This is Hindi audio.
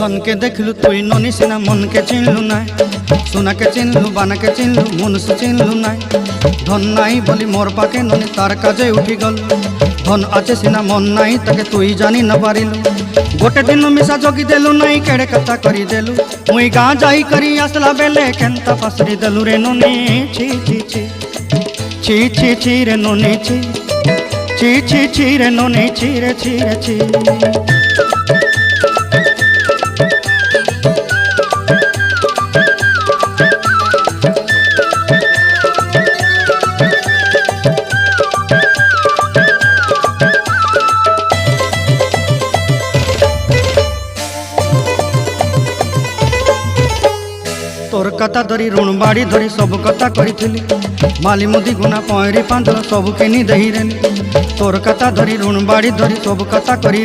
धन के देखलु तुई ननी सिना मन के चिन्हलु ना सोना के चिन्हलु बाना के चिन्हलु मनुष्य चिन्हलु ना धन नाई बोली मोर पाके ननी तार काजे उठी गल धन आचे सिना मन नाई ताके तुई जानी न पारिलु गोटे दिन मिसा जगी देलु नाई केड़े कथा करी देलु मुई गाँ जाई करी आसला बेले केंता फासरी देलु रे ननी छी छी छी छी छी छी रे ननी छी छी छी छी रे ननी छी रे छी रे छी। तोर कथा धरी ऋण बाड़ी धरी सब कथा करी माली मुदी गुना पहरी पांदर सब किनी दही रेली तोर कथा धरी ऋण बाड़ी धरी सब कथा करी